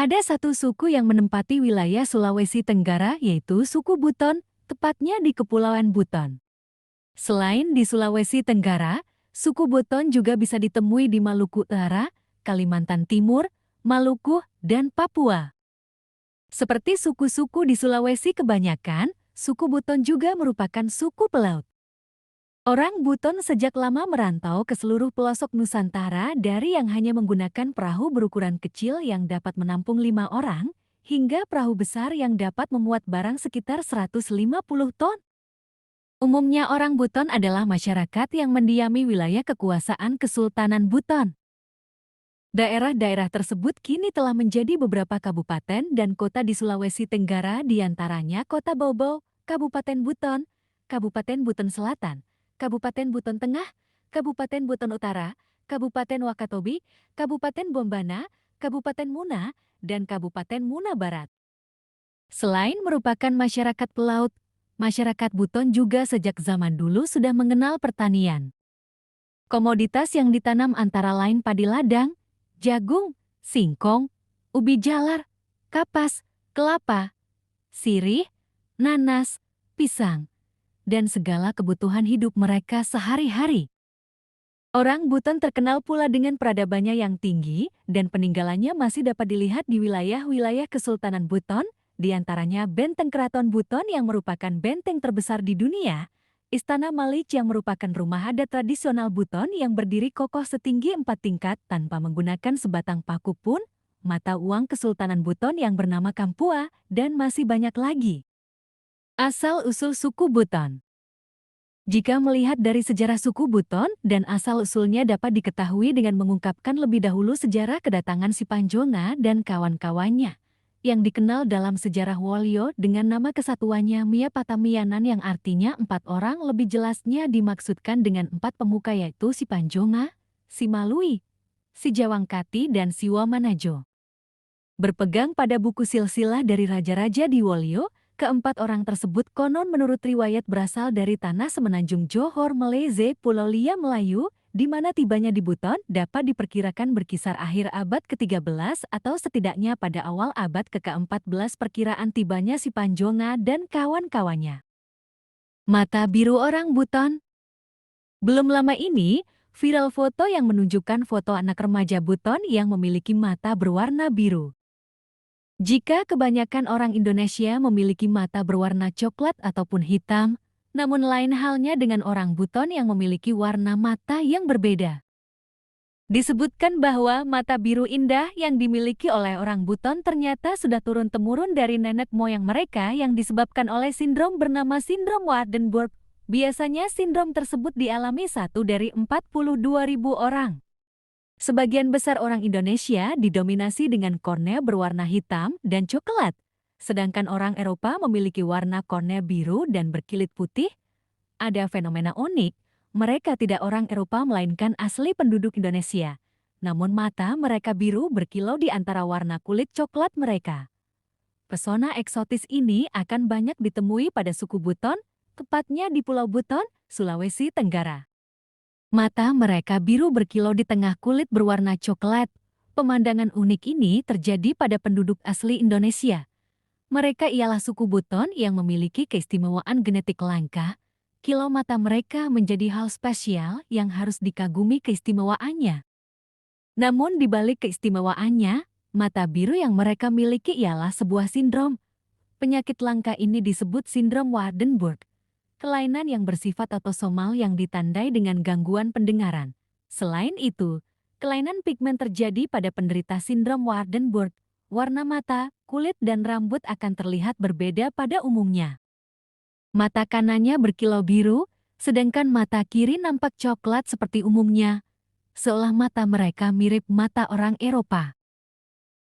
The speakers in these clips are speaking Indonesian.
Ada satu suku yang menempati wilayah Sulawesi Tenggara, yaitu suku Buton, tepatnya di Kepulauan Buton. Selain di Sulawesi Tenggara, suku Buton juga bisa ditemui di Maluku Utara, Kalimantan Timur, Maluku, dan Papua. Seperti suku-suku di Sulawesi kebanyakan, suku Buton juga merupakan suku pelaut. Orang Buton sejak lama merantau ke seluruh pelosok Nusantara dari yang hanya menggunakan perahu berukuran kecil yang dapat menampung 5 orang, hingga perahu besar yang dapat memuat barang sekitar 150 ton. Umumnya orang Buton adalah masyarakat yang mendiami wilayah kekuasaan Kesultanan Buton. Daerah-daerah tersebut kini telah menjadi beberapa kabupaten dan kota di Sulawesi Tenggara, diantaranya Kota Bobo, Kabupaten Buton, Kabupaten Buton Selatan, Kabupaten Buton Tengah, Kabupaten Buton Utara, Kabupaten Wakatobi, Kabupaten Bombana, Kabupaten Muna, dan Kabupaten Muna Barat. Selain merupakan masyarakat pelaut, masyarakat Buton juga sejak zaman dulu sudah mengenal pertanian. Komoditas yang ditanam antara lain padi ladang, jagung, singkong, ubi jalar, kapas, kelapa, sirih, nanas, pisang, dan segala kebutuhan hidup mereka sehari-hari. Orang Buton terkenal pula dengan peradabannya yang tinggi dan peninggalannya masih dapat dilihat di wilayah-wilayah Kesultanan Buton, diantaranya Benteng Keraton Buton yang merupakan benteng terbesar di dunia, Istana Malik yang merupakan rumah adat tradisional Buton yang berdiri kokoh setinggi 4 tingkat tanpa menggunakan sebatang paku pun, mata uang Kesultanan Buton yang bernama Kampua, dan masih banyak lagi. Asal-usul suku Buton. Jika melihat dari sejarah suku Buton dan asal-usulnya dapat diketahui dengan mengungkapkan lebih dahulu sejarah kedatangan si Panjonga dan kawan-kawannya, yang dikenal dalam sejarah Wolio dengan nama kesatuannya Mia Patamianan yang artinya 4 orang, lebih jelasnya dimaksudkan dengan 4 pemuka yaitu si Panjonga, si Malui, si Jawangkati, dan si Wamanajo. Berpegang pada buku silsilah dari raja-raja di Wolio, keempat orang tersebut konon menurut riwayat berasal dari tanah semenanjung Johor Meleze, Pulau Lia Melayu, di mana tibanya di Buton dapat diperkirakan berkisar akhir abad ke-13 atau setidaknya pada awal abad ke-14 perkiraan tibanya si Panjonga dan kawan-kawannya. Mata biru orang Buton. Belum lama ini, viral foto yang menunjukkan foto anak remaja Buton yang memiliki mata berwarna biru. Jika kebanyakan orang Indonesia memiliki mata berwarna coklat ataupun hitam, namun lain halnya dengan orang Buton yang memiliki warna mata yang berbeda. Disebutkan bahwa mata biru indah yang dimiliki oleh orang Buton ternyata sudah turun-temurun dari nenek moyang mereka yang disebabkan oleh sindrom bernama sindrom Waardenburg. Biasanya sindrom tersebut dialami 1 dari 42.000 orang. Sebagian besar orang Indonesia didominasi dengan kornea berwarna hitam dan coklat, sedangkan orang Eropa memiliki warna kornea biru dan berkilit putih. Ada fenomena unik, mereka tidak orang Eropa melainkan asli penduduk Indonesia, namun mata mereka biru berkilau di antara warna kulit coklat mereka. Pesona eksotis ini akan banyak ditemui pada suku Buton, tepatnya di Pulau Buton, Sulawesi Tenggara. Mata mereka biru berkilau di tengah kulit berwarna coklat. Pemandangan unik ini terjadi pada penduduk asli Indonesia. Mereka ialah suku Buton yang memiliki keistimewaan genetik langka. Kilau mata mereka menjadi hal spesial yang harus dikagumi keistimewaannya. Namun di balik keistimewaannya, mata biru yang mereka miliki ialah sebuah sindrom. Penyakit langka ini disebut sindrom Waardenburg. Kelainan yang bersifat autosomal yang ditandai dengan gangguan pendengaran. Selain itu, kelainan pigmen terjadi pada penderita sindrom Waardenburg. Warna mata, kulit, dan rambut akan terlihat berbeda pada umumnya. Mata kanannya berkilau biru, sedangkan mata kiri nampak coklat seperti umumnya, seolah mata mereka mirip mata orang Eropa.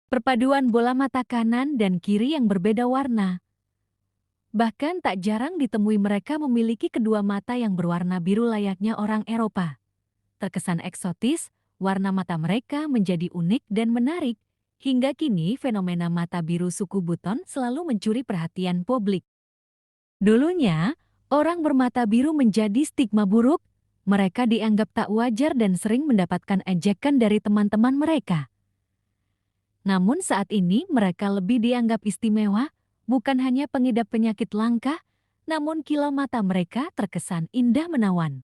Perpaduan bola mata kanan dan kiri yang berbeda warna. Bahkan tak jarang ditemui mereka memiliki kedua mata yang berwarna biru layaknya orang Eropa. Terkesan eksotis, warna mata mereka menjadi unik dan menarik. Hingga kini fenomena mata biru suku Buton selalu mencuri perhatian publik. Dulunya, orang bermata biru menjadi stigma buruk. Mereka dianggap tak wajar dan sering mendapatkan ejekan dari teman-teman mereka. Namun saat ini mereka lebih dianggap istimewa, bukan hanya pengidap penyakit langka, namun kilau mata mereka terkesan indah menawan.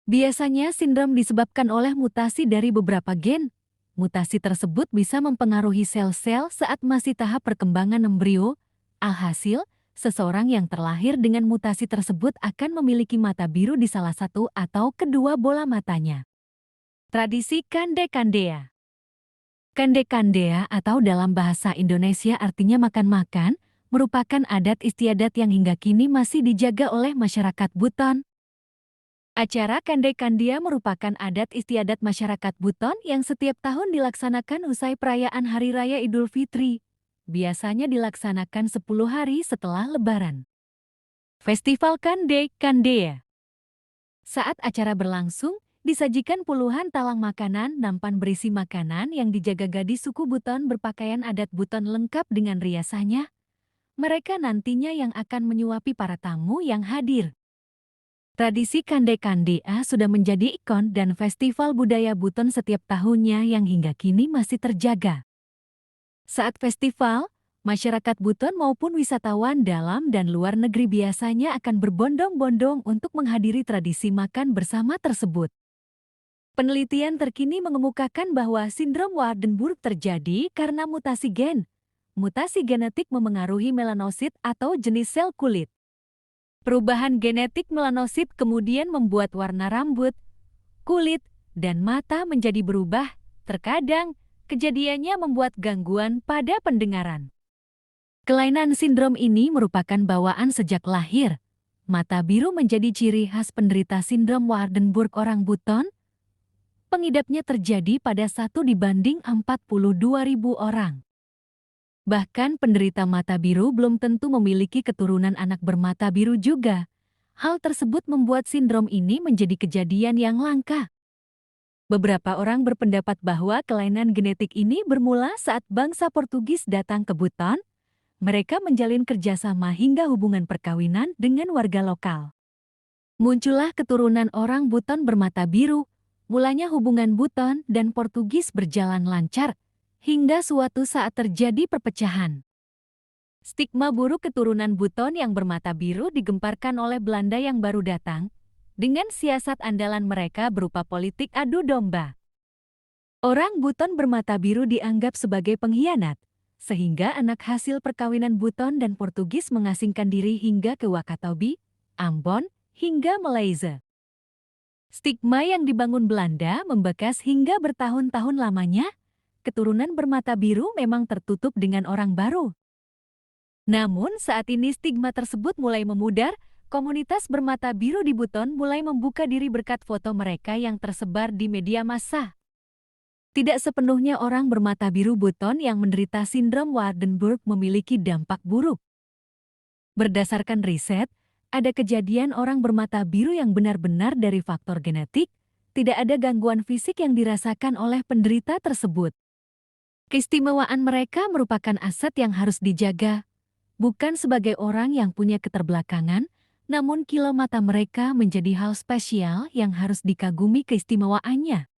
Biasanya sindrom disebabkan oleh mutasi dari beberapa gen. Mutasi tersebut bisa mempengaruhi sel-sel saat masih tahap perkembangan embrio. Alhasil, seseorang yang terlahir dengan mutasi tersebut akan memiliki mata biru di salah satu atau kedua bola matanya. Tradisi Kande-Kandea. Kande-Kandea atau dalam bahasa Indonesia artinya makan-makan, merupakan adat istiadat yang hingga kini masih dijaga oleh masyarakat Buton. Acara Kande-Kandea merupakan adat istiadat masyarakat Buton yang setiap tahun dilaksanakan usai perayaan Hari Raya Idul Fitri. Biasanya dilaksanakan 10 hari setelah Lebaran. Festival Kande-Kandea. Saat acara berlangsung, disajikan puluhan talang makanan nampan berisi makanan yang dijaga gadis suku Buton berpakaian adat Buton lengkap dengan riasannya. Mereka nantinya yang akan menyuapi para tamu yang hadir. Tradisi Kande-Kandea sudah menjadi ikon dan festival budaya Buton setiap tahunnya yang hingga kini masih terjaga. Saat festival, masyarakat Buton maupun wisatawan dalam dan luar negeri biasanya akan berbondong-bondong untuk menghadiri tradisi makan bersama tersebut. Penelitian terkini mengemukakan bahwa sindrom Waardenburg terjadi karena mutasi gen. Mutasi genetik memengaruhi melanosit atau jenis sel kulit. Perubahan genetik melanosit kemudian membuat warna rambut, kulit, dan mata menjadi berubah. Terkadang, kejadiannya membuat gangguan pada pendengaran. Kelainan sindrom ini merupakan bawaan sejak lahir. Mata biru menjadi ciri khas penderita sindrom Waardenburg orang Buton. Pengidapnya terjadi pada 1:42.000 orang. Bahkan penderita mata biru belum tentu memiliki keturunan anak bermata biru juga. Hal tersebut membuat sindrom ini menjadi kejadian yang langka. Beberapa orang berpendapat bahwa kelainan genetik ini bermula saat bangsa Portugis datang ke Buton. Mereka menjalin kerjasama hingga hubungan perkawinan dengan warga lokal. Muncullah keturunan orang Buton bermata biru. Mulanya hubungan Buton dan Portugis berjalan lancar, hingga suatu saat terjadi perpecahan. Stigma buruk keturunan Buton yang bermata biru digemparkan oleh Belanda yang baru datang, dengan siasat andalan mereka berupa politik adu domba. Orang Buton bermata biru dianggap sebagai pengkhianat, sehingga anak hasil perkawinan Buton dan Portugis mengasingkan diri hingga ke Wakatobi, Ambon, hingga Malaysia. Stigma yang dibangun Belanda membekas hingga bertahun-tahun lamanya. Keturunan bermata biru memang tertutup dengan orang baru. Namun saat ini stigma tersebut mulai memudar, komunitas bermata biru di Buton mulai membuka diri berkat foto mereka yang tersebar di media massa. Tidak sepenuhnya orang bermata biru Buton yang menderita sindrom Waardenburg memiliki dampak buruk. Berdasarkan riset, ada kejadian orang bermata biru yang benar-benar dari faktor genetik, tidak ada gangguan fisik yang dirasakan oleh penderita tersebut. Keistimewaan mereka merupakan aset yang harus dijaga, bukan sebagai orang yang punya keterbelakangan, namun kilau mata mereka menjadi hal spesial yang harus dikagumi keistimewaannya.